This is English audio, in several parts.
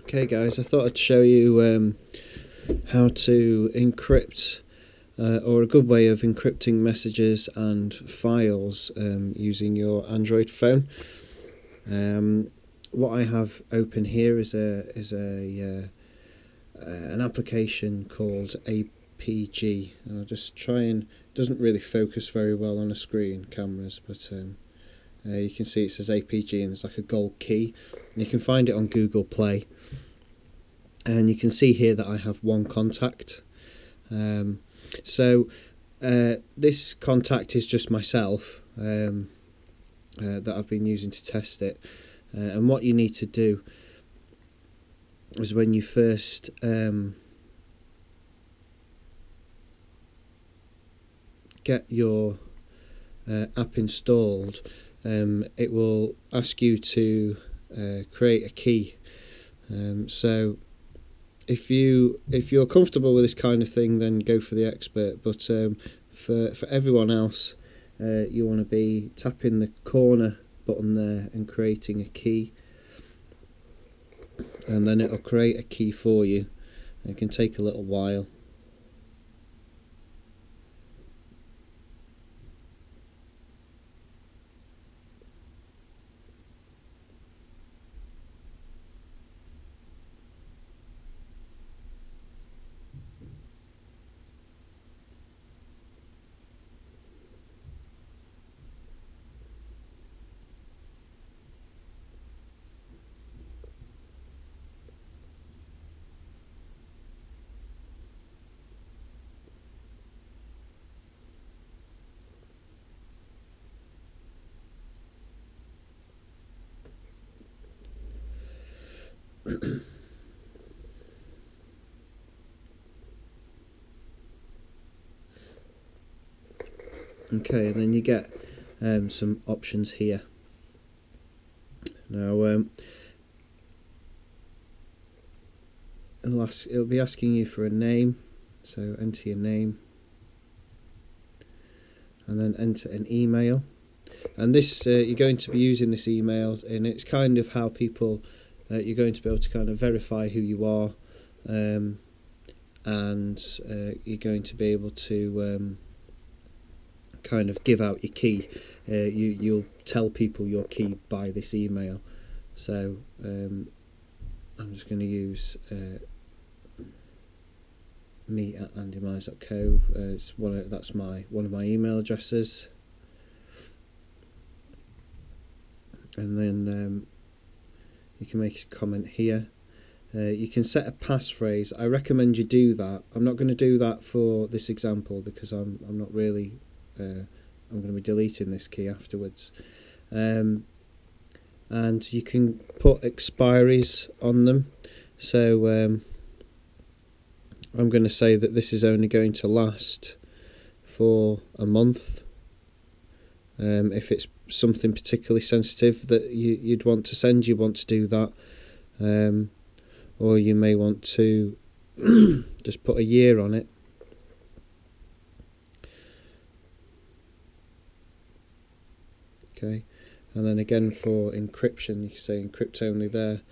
Okay guys, I thought I'd show you how to encrypt or a good way of encrypting messages and files using your Android phone. What I have open here is an application called APG. And I'll just try and, it doesn't really focus very well on a screen cameras, but you can see it says APG and there's like a gold key. And you can find it on Google Play. And you can see here that I have one contact. So this contact is just myself that I've been using to test it. And what you need to do is when you first get your app installed, it will ask you to create a key. So if you're comfortable with this kind of thing, then go for the expert. But for everyone else, you want to be tapping the corner button there and creating a key, and then it'll create a key for you. It can take a little while. Okay, and then you get some options here. Now it'll be asking you for a name, so enter your name and then enter an email. And this you're going to be using this email, and it's kind of how people you're going to be able to kind of verify who you are, and you're going to be able to kind of give out your key. You'll tell people your key by this email. So I'm just going to use me@andymiles.co. That's one of my email addresses. And then you can make a comment here. You can set a passphrase. I recommend you do that. I'm not going to do that for this example because I'm not really. I'm going to be deleting this key afterwards. And you can put expiries on them. So I'm going to say that this is only going to last for a month. If it's something particularly sensitive that you'd want to send, you want to do that. Or you may want to just put a year on it. Okay, and then again for encryption, you can say encrypt only there.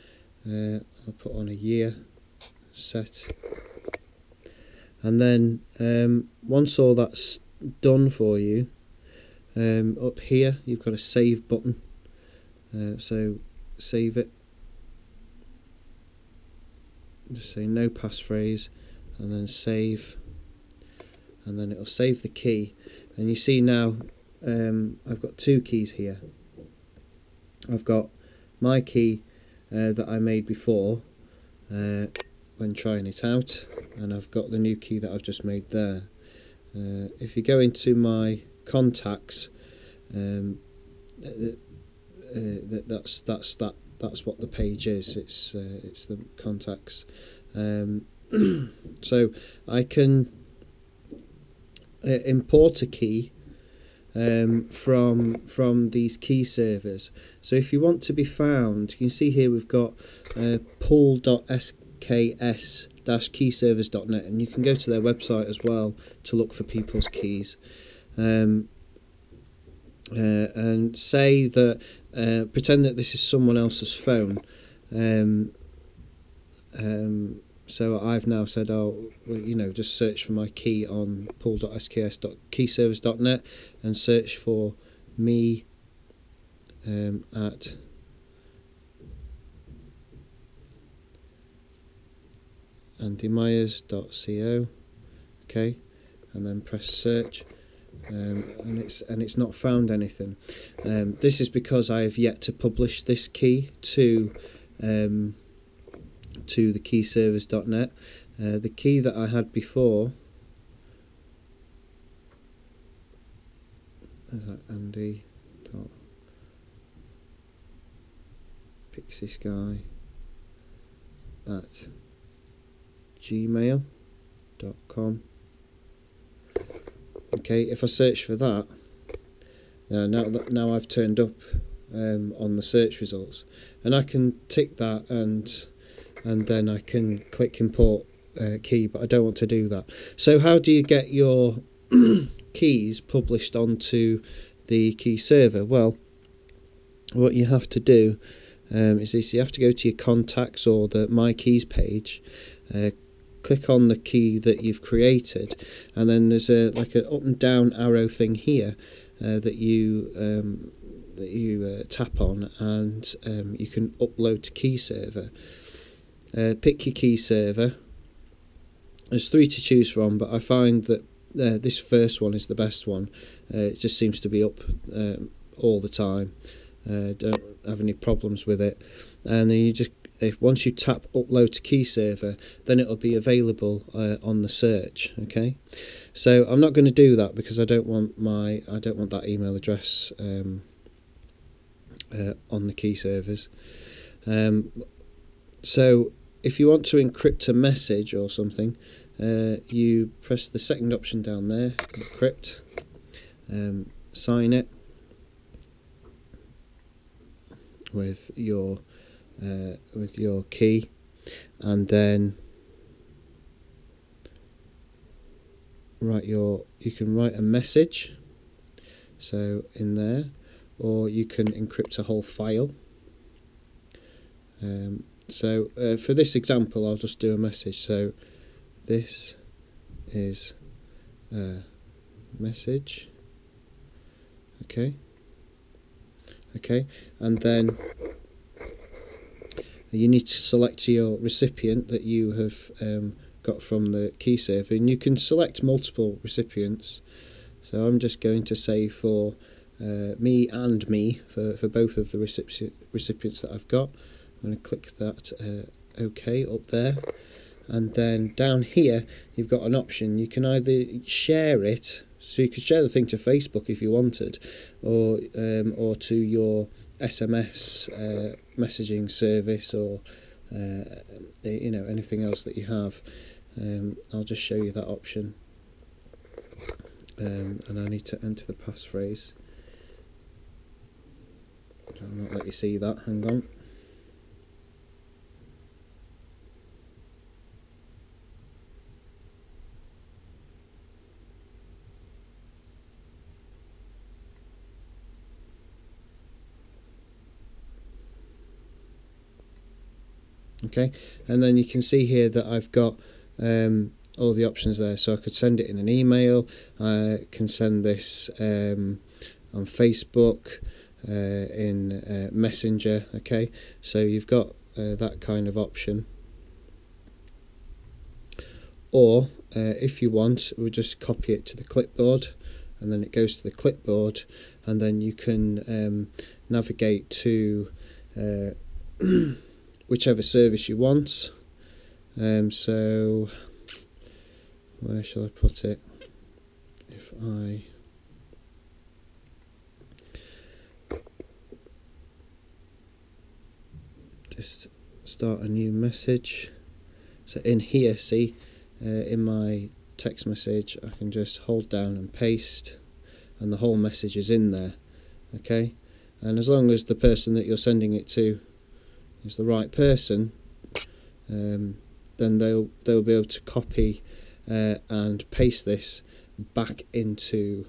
I'll put on a year, set. And then once all that's done for you, up here you've got a save button. So save it. Just say no passphrase and then save, and then it'll save the key. And you see now I've got two keys here. I've got my key that I made before when trying it out, and I've got the new key that I've just made there. If you go into my contacts, that's what the page is. It's the contacts. So I can import a key from these key servers. So if you want to be found, you can see here we've got pool.sks-keyservers.net, and you can go to their website as well to look for people's keys. And say that pretend that this is someone else's phone, So I've now said, oh, well, you know, just search for my key on pool.sks.keyservice.net and search for me at andymyers.co, okay, and then press search, and it's not found anything. This is because I have yet to publish this key to the keyservice.net. The key that I had before, is that Andy.PixieSky at gmail.com. Okay, if I search for that, now I've turned up on the search results, and I can tick that and then I can click import key, but I don't want to do that. So how do you get your keys published onto the key server? Well, what you have to do is this: you have to go to your contacts or the My Keys page, click on the key that you've created, and then there's like an up and down arrow thing here that you tap on, and you can upload to key server. Pick your key server. There's 3 to choose from, but I find that this first one is the best one. It just seems to be up all the time. Don't have any problems with it, and then you just once you tap upload to key server, then it'll be available on the search. Okay, so I'm not going to do that because I don't want that email address on the key servers. So if you want to encrypt a message or something, you press the second option down there, encrypt, sign it with your key, and then you can write a message, so in there, or you can encrypt a whole file. So for this example, I'll just do a message. So this is a message. Okay, and then you need to select your recipient that you have got from the key server, and you can select multiple recipients. So I'm just going to say for me and me, for both of the recipients that I've got. I'm going to click that OK up there, and then down here you've got an option. You can either share it, so you could share the thing to Facebook if you wanted, or to your SMS messaging service, or you know, anything else that you have. I'll just show you that option, and I need to enter the passphrase. I'll not let you see that. Hang on. Okay, and then you can see here that I've got all the options there. So I could send it in an email, I can send this on Facebook, in Messenger. Okay, so you've got that kind of option. Or if you want, we'll just copy it to the clipboard, and then it goes to the clipboard, and then you can navigate to whichever service you want. So where shall I put it? If I just start a new message, so in here, see, in my text message, I can just hold down and paste, and the whole message is in there. Okay, and as long as the person that you're sending it to is the right person, then they'll be able to copy and paste this back into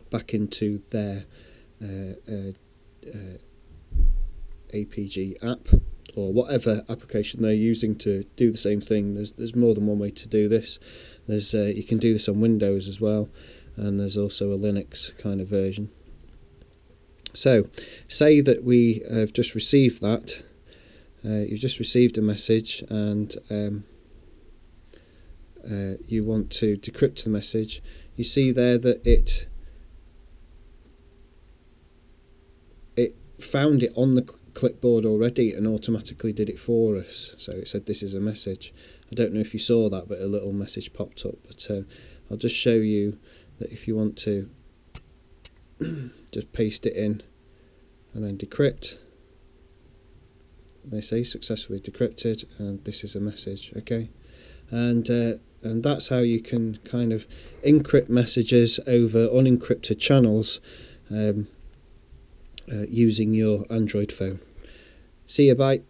their APG app. or whatever application they're using to do the same thing. There's more than one way to do this. There's you can do this on Windows as well, and there's also a Linux kind of version. So say that we have just received that. You've just received a message, and you want to decrypt the message. You see there that it found it on the clipboard already and automatically did it for us. So it said this is a message. I don't know if you saw that, but a little message popped up. But I'll just show you that if you want to just paste it in and then decrypt, they say successfully decrypted, and this is a message. Okay, and that's how you can kind of encrypt messages over unencrypted channels using your Android phone. See you, bye.